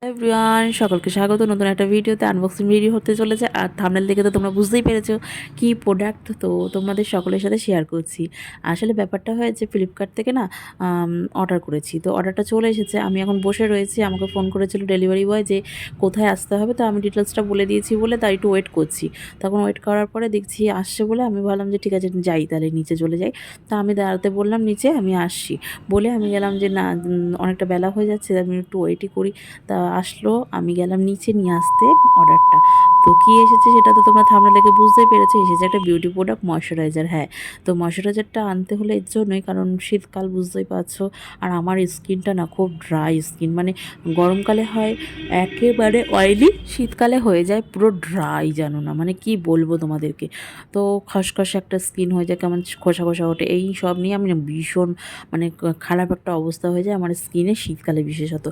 Everyone, সকলকে স্বাগত নতুন একটা ভিডিওতে। আনবক্সিং ভিডিও হতে চলেছে আর থাম্বনেল দেখে তো তোমরা বুঝতেই পেরেছো কি প্রোডাক্ট। তো তোমাদের সকলের সাথে শেয়ার করছি। আসলে ব্যাপারটা হয়েছে ফ্লিপকার্ট থেকে না অর্ডার করেছি, তো অর্ডারটা চলে এসেছে। আমি এখন বসে রয়েছি, আমাকে ফোন করেছিল ডেলিভারি বয় যে কোথায় আসতে হবে, তো আমি ডিটেলসটা বলে দিয়েছি বলে তাই একটু ওয়েট করছি। তখন ওয়েট করার পরে দেখছি আসছে বলে আমি ভাবলাম যে ঠিক আছে যাই, তাহলে নিচে চলে যাই। তা আমি দাঁড়াতে বললাম নিচে আমি আসছি বলে আমি গেলাম যে না, অনেকটা বেলা হয়ে যাচ্ছে, আমি একটু ওয়েটই করি। তা আসলো, আমি গেলাম নিচে নিয়ে আসতে অর্ডারটা। তো কী এসেছে সেটা তো তোমরা থাম্বনেল দেখে বুঝতেই পেরেছো, এসেছে একটা বিউটি প্রোডাক্ট ময়শ্চারাইজার। হ্যাঁ, তো ময়শ্চারাইজারটা আনতে হলে এর জন্যই, কারণ শীতকাল বুঝতেই পারছো, আর আমার স্কিনটা না খুব ড্রাই স্কিন, মানে গরমকালে হয় একেবারে অয়েলি, শীতকালে হয়ে যায় পুরো ড্রাই, জানো না মানে কি বলবো তোমাদেরকে। তো খসখসে একটা স্কিন হয়ে যায়, কেমন খোসা খোসা ওঠে, এই সব নিয়ে আমি না ভীষণ মানে খারাপ একটা অবস্থা হয়ে যায় আমার স্কিনে, শীতকালে বিশেষত।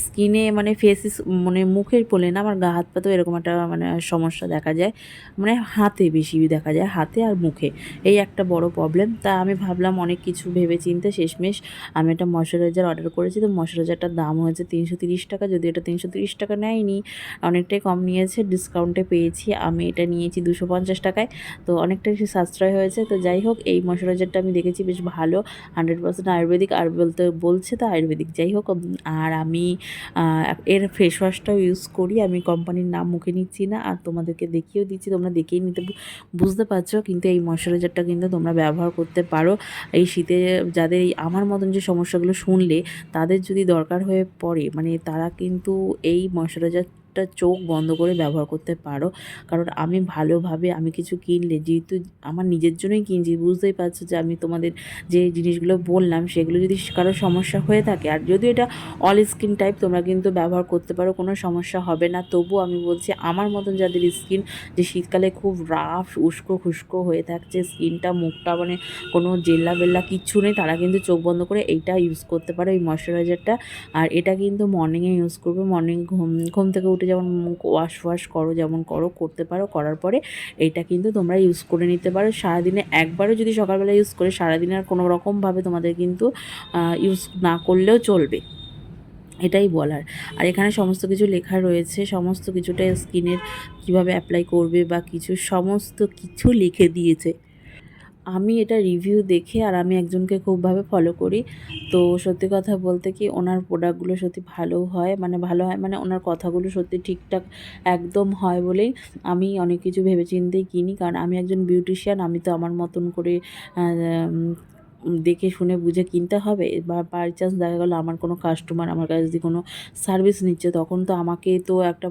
স্কিনে মানে ফেসিস মানে মুখের বলে না, আমার গা হাত পাতেও এরকম একটা মানে সমস্যা দেখা যায়, মানে হাতে বেশি দেখা যায়, হাতে আর মুখে, এই একটা বড় প্রবলেম। তা আমি ভাবলাম অনেক কিছু ভেবে চিন্তে শেষমেশ আমি একটা ময়শ্চারাইজার অর্ডার করেছি। তো ময়শ্চারাইজারটার দাম হয়েছে 330 টাকা, যদি এটা 330 টাকা নেয়নি, অনেকটাই কম নিয়েছে, ডিসকাউন্টে পেয়েছি। আমি এটা নিয়েছি 250 টাকায়, তো অনেকটাই সাশ্রয় হয়েছে। তো যাই হোক, এই ময়শ্চারাইজারটা আমি দেখেছি বেশ ভালো, 100% আয়ুর্বেদিক, আর বলছে তো আয়ুর্বেদিক। যাই হোক, আর আমি এর ফেস ওয়াশটাও ইউজ করি, আমি কোম্পানির নাম মুখে নিচ্ছি না, আর তোমাদেরকে দেখিয়েও দিচ্ছি, তোমরা দেখেই নিতে বুঝতে পারছো। কিন্তু এই ময়শ্চারাইজারটা কিন্তু তোমরা ব্যবহার করতে পারো এই শীতে, যাদের এই আমার মতন যে সমস্যাগুলো শুনলে তাদের যদি দরকার হয়ে পড়ে, মানে তারা কিন্তু এই ময়শ্চারাইজার চোখ বন্ধ করে ব্যবহার করতে পারো। কারণ আমি ভালোভাবে আমি কিছু কিনলে, যেহেতু আমার নিজের জন্যই কিনছি, বুঝতেই পারছো যে আমি তোমাদের যে জিনিসগুলো বললাম সেগুলো যদি কারো সমস্যা হয়ে থাকে, আর যদি এটা অল স্কিন টাইপ, তোমরা কিন্তু ব্যবহার করতে পারো, কোনো সমস্যা হবে না। তবুও আমি বলছি আমার মতন যাদের স্কিন, যে শীতকালে খুব রাফ উস্কো খুস্কো হয়ে থাকছে স্কিনটা, মুখটা মানে কোনো জেল্লা বেল্লা কিচ্ছু নেই, তারা কিন্তু চোখ বন্ধ করে এইটা ইউজ করতে পারো, এই ময়শ্চারাইজারটা। আর এটা কিন্তু মর্নিংয়ে ইউজ করবে, মর্নিং ঘুম থেকে উঠে যেমন মুখ ওয়াশ করো, যেমন করতে পারো, করার পরে এইটা কিন্তু তোমরা ইউজ করে নিতে পারো। সারাদিনে একবারও যদি সকালবেলা ইউজ করে, সারাদিনে আর কোনো রকমভাবে তোমাদের কিন্তু ইউজ না করলেও চলবে, এটাই বলার। আর এখানে সমস্ত কিছু লেখা রয়েছে, সমস্ত কিছুটা স্কিনের কিভাবে অ্যাপ্লাই করবে বা কিছু সমস্ত কিছু লিখে দিয়েছে। আমি এটা রিভিউ দেখে, আর আমি একজনকে খুবভাবে ফলো করি, তো সত্যি কথা বলতে কি ওনার প্রোডাক্টগুলো সত্যি ভালো হয়, মানে ভালো হয় মানে ওনার কথাগুলো সত্যি ঠিকঠাক একদম হয় বলেই আমি অনেক কিছু ভেবেচিন্তেই কিনি। কারণ আমি একজন বিউটিশিয়ান, আমি তো আমার মতন করে দেখে শুনে বুঝে কিনতে হবে। বা বাই চান্স দেখা গেলো আমার কোনো কাস্টমার আমার কাছে যদি কোনো সার্ভিস নিচ্ছে, তখন তো আমাকে তো একটা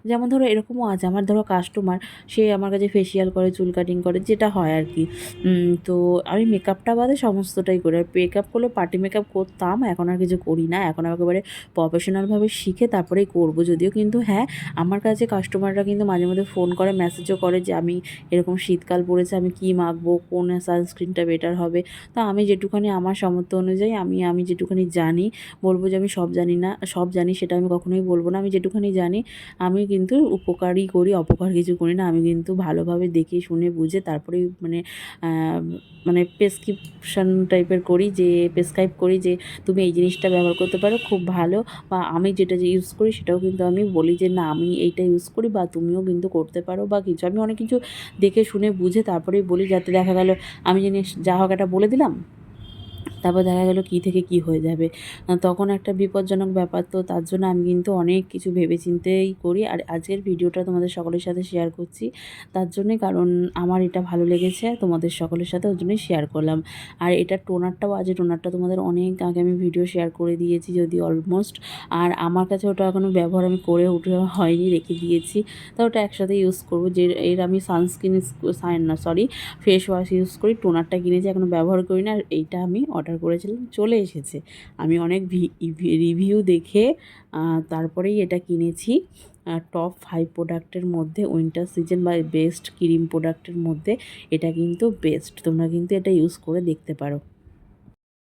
যেমন ধরো এরকমও আছে, আমার ধরো কাস্টমার, সে আমার কাছে ফেসিয়াল করে, চুল কাটিং করে, যেটা হয় আর কি। তো আমি মেকআপটা বাদে সমস্তটাই করি। আর মেকআপ করলে পার্টি মেকআপ করতাম, এখন আর কিছু করি না, এখন একেবারে প্রফেশনালভাবে শিখে তারপরেই করব। যদিও কিন্তু হ্যাঁ, আমার কাছে কাস্টমাররা কিন্তু মাঝে মধ্যে ফোন করে, মেসেজও করে যে আমি এরকম শীতকাল পড়েছে, আমি কী মাখবো, কোন সানস্ক্রিনটা বেটার হবে। তো আমি যেটুখানি আমার সামর্থ্য অনুযায়ী আমি যেটুখানি জানি, বলবো যে আমি সব জানি না, সব জানি সেটা আমি কখনোই বলবো না। আমি যেটুখানি জানি আমি কিন্তু উপকারই করি, অপকার কিছু করি না। আমি কিন্তু ভালোভাবে দেখে শুনে বুঝে তারপরেই মানে প্রেসক্রিপশন টাইপের করি, যে প্রেসক্রাইব করি যে তুমি এই জিনিসটা ব্যবহার করতে পারো, খুব ভালো। বা আমি যেটা যে ইউজ করি সেটাও কিন্তু আমি বলি যে না আমি এইটা ইউজ করি, বা তুমিও কিন্তু করতে পারো, বা কিছু আমি অনেক কিছু দেখে শুনে বুঝে তারপরেই বলি, যাতে দেখা গেল আমি জিনিস যা হোক একটা বলে দিলাম, তারপর দেখা গেলো কী থেকে কী হয়ে যাবে, তখন একটা বিপজ্জনক ব্যাপার। তো তার জন্য আমি কিন্তু অনেক কিছু ভেবেচিন্তেই করি। আর আজকের ভিডিওটা তোমাদের সকলের সাথে শেয়ার করছি তার জন্যই, কারণ আমার এটা ভালো লেগেছে তোমাদের সকলের সাথে, ওই জন্যই শেয়ার করলাম। আর এটার টোনারটাও আছে, টোনারটা তোমাদের অনেক আগে আমি ভিডিও শেয়ার করে দিয়েছি যদি অলমোস্ট। আর আমার কাছে ওটা এখনও ব্যবহার আমি করে উঠে হয়নি, রেখে দিয়েছি। তো ওটা একসাথে ইউজ করবো। যে এর আমি ফেস ওয়াশ ইউজ করি, টোনারটা কিনেছি এখনও ব্যবহার করি না। আর এইটা আমি অর্ডার করেছিলাম, চলে এসেছে। আমি অনেক রিভিউ দেখে তারপরেই এটা কিনেছি। টপ 5 প্রোডাক্টের মধ্যে উইন্টার সিজন বা বেস্ট ক্রিম প্রোডাক্টের মধ্যে এটা কিন্তু বেস্ট, তোমরা কিন্তু এটা ইউজ করে দেখতে পারো।